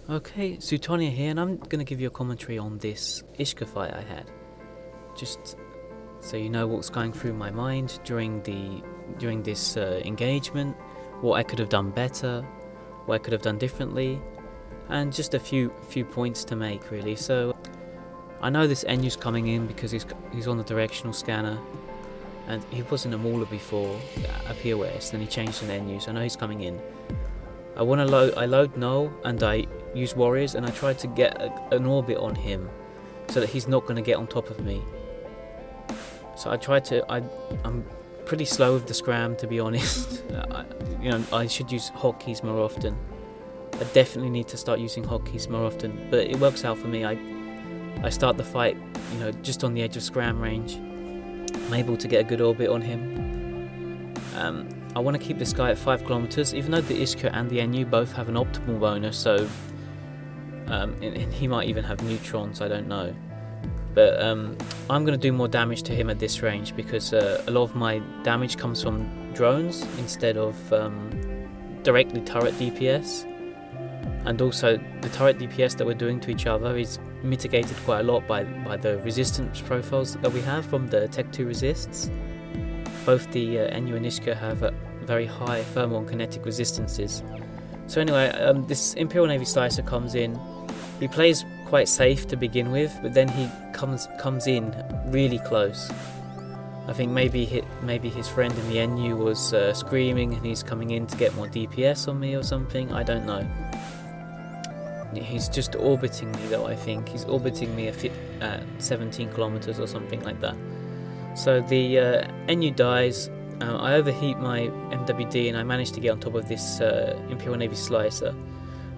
Okay, Suitonia here, and I'm going to give you a commentary on this Ishkur fight I had. Just so you know what's going through my mind during this engagement, what I could have done better, what I could have done differently, and just a few points to make really. So I know this Enyu's coming in because he's on the directional scanner, and he was in a Mauler before, a POS, then he changed an Enu, so I know he's coming in. I load null and I use warriors and I try to get an orbit on him so that he's not going to get on top of me. So I'm pretty slow with the scram, to be honest. I should use hotkeys more often. I definitely need to start using hotkeys more often, but it works out for me. I start the fight, just on the edge of scram range. I'm able to get a good orbit on him. I want to keep this guy at 5 kilometers, even though the Ishkur and the Enu both have an optimal bonus, so and he might even have neutrons, I don't know. But I'm going to do more damage to him at this range because a lot of my damage comes from drones instead of directly turret DPS. And also the turret DPS that we're doing to each other is mitigated quite a lot by the resistance profiles that we have from the Tech 2 resists. Both the Enu and Ishkur have very high thermal and kinetic resistances. So anyway, this Imperial Navy Slicer comes in. He plays quite safe to begin with, but then he comes in really close. I think maybe his friend in the Enu was screaming and he's coming in to get more DPS on me or something, I don't know. He's just orbiting me though, I think. He's orbiting me at 17 kilometers or something like that. So the Enu dies, I overheat my MWD and I managed to get on top of this Imperial Navy Slicer.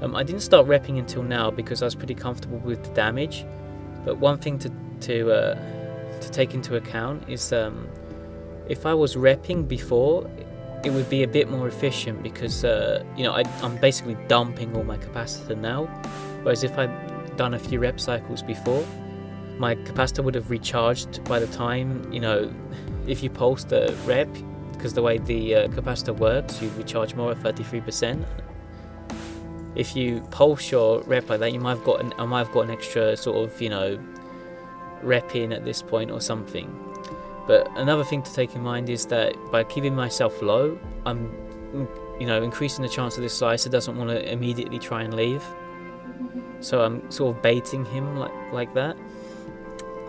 I didn't start repping until now because I was pretty comfortable with the damage, but one thing to take into account is if I was repping before, it would be a bit more efficient because I'm basically dumping all my capacitor now, whereas if I'd done a few rep cycles before, my capacitor would have recharged by the time, if you pulse the rep, because the way the capacitor works, you recharge more at 33%. If you pulse your rep like that, I might have got an extra sort of, rep in at this point or something. But another thing to take in mind is that by keeping myself low, I'm, increasing the chance that this slicer doesn't want to immediately try and leave. So I'm sort of baiting him like that.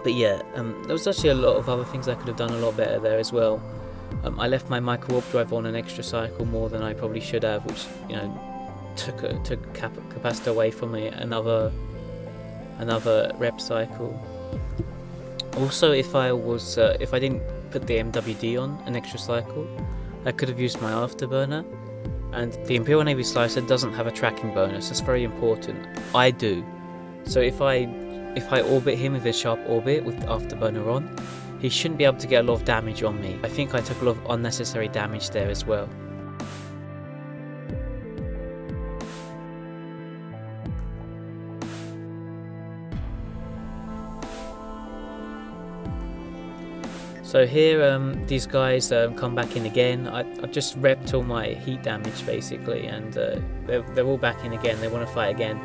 But yeah, there was actually a lot of other things I could have done a lot better there as well. I left my micro warp drive on an extra cycle more than I probably should have, which took capacitor away from me another rep cycle. Also, if I didn't put the MWD on an extra cycle, I could have used my afterburner. And the Imperial Navy Slicer doesn't have a tracking bonus. That's very important. I do. So if I orbit him with a sharp orbit with the afterburner on, he shouldn't be able to get a lot of damage on me. I think I took a lot of unnecessary damage there as well. So here these guys come back in again. I've just repped all my heat damage basically, and they're all back in again. They want to fight again.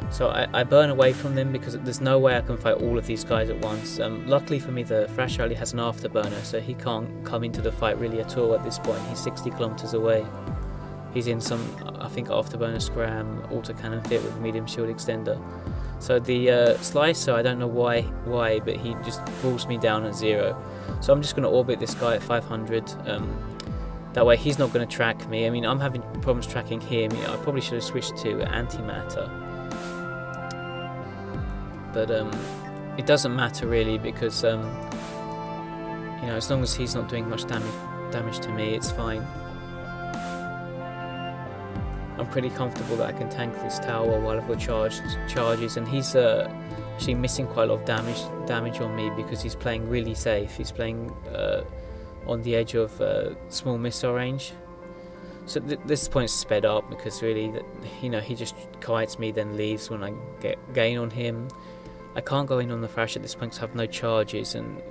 So I burn away from them because there's no way I can fight all of these guys at once. Luckily for me, the Thrash Rally has an afterburner, so he can't come into the fight really at all at this point. He's 60 kilometers away. He's in some, I think, afterburner scram, autocannon fit with medium shield extender. So the Slicer, I don't know why, but he just pulls me down at 0. So I'm just going to orbit this guy at 500. That way he's not going to track me. I mean, I'm having problems tracking him. I probably should have switched to antimatter. But it doesn't matter really because as long as he's not doing much damage to me, it's fine. I'm pretty comfortable that I can tank this tower while I've got charges, and he's actually missing quite a lot of damage on me because he's playing really safe. He's playing on the edge of small missile range. So this point's sped up because really, he just kites me then leaves when I get gain on him. I can't go in on the Thrash at this point because I have no charges, and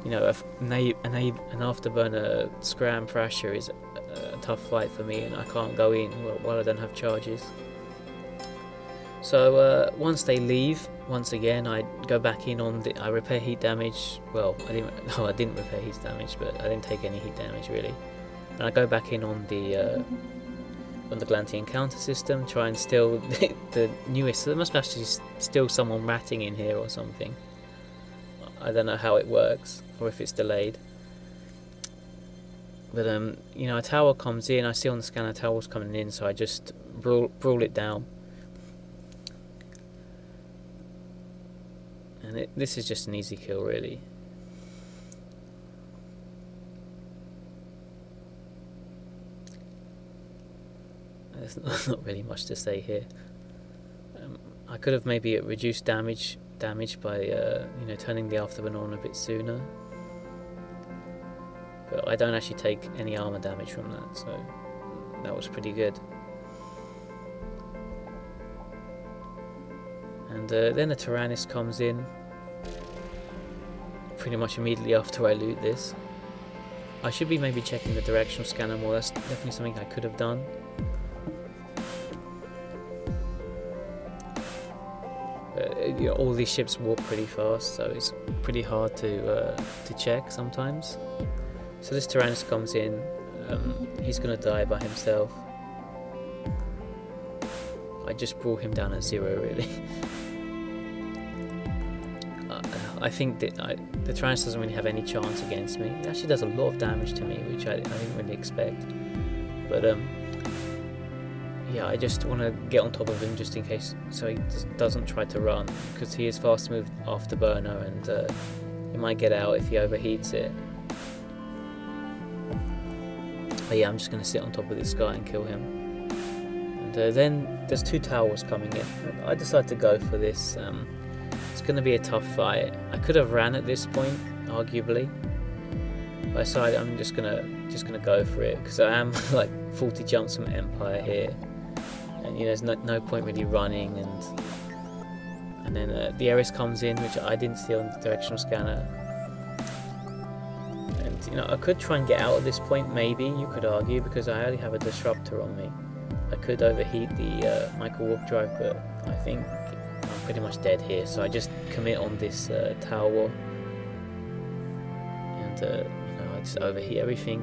an afterburner scram Thrasher is a tough fight for me, and I can't go in while I don't have charges. So once they leave, once again I go back in on I repair heat damage. Well, I didn't repair heat damage, but I didn't take any heat damage really. And I go back in on the Glantian counter system, try and steal the newest. So there must actually still someone ratting in here or something. I don't know how it works or if it's delayed. But you know, a tower comes in. I see on the scanner a tower's coming in, so I just brawl it down. And this is just an easy kill, really. There's not really much to say here. I could have maybe reduced damage by you know, turning the afterburner on a bit sooner. But I don't actually take any armor damage from that, so that was pretty good. And then a Tyrannus comes in pretty much immediately after I loot this. I should be maybe checking the directional scanner more. That's definitely something I could have done. You know, all these ships warp pretty fast, so it's pretty hard to check sometimes. So this Tyrannus comes in. He's gonna die by himself. I just brought him down at 0, really. I think that the Tyrannus doesn't really have any chance against me. It actually does a lot of damage to me, which I didn't really expect. But yeah, I just want to get on top of him just in case, so he doesn't try to run, because he is fast move afterburner, and he might get out if he overheats it. But yeah, I'm just going to sit on top of this guy and kill him. And then there's 2 towers coming in. I decided to go for this. It's going to be a tough fight. I could have ran at this point, arguably. But I decided I'm just gonna go for it, because I am like 40 jumps from Empire here, and you know, there's no point really running. And then the Ares comes in, which I didn't see on the directional scanner. And you know, I could try and get out at this point, maybe you could argue, because I only have a disruptor on me. I could overheat the micro warp drive, but I think I'm pretty much dead here, so I just commit on this tower, and you know, I just overheat everything.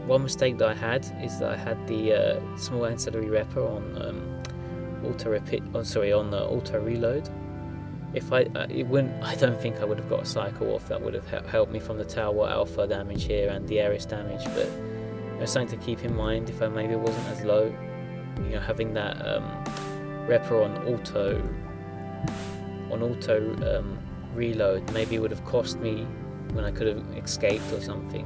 One mistake that I had is that I had the small ancillary repper on auto reload. If I don't think I would have got a cycle off. That would have helped me from the tower alpha damage here and the Ares damage, but it's something to keep in mind if I maybe wasn't as low. You know, having that repper on auto reload maybe would have cost me when I could have escaped or something.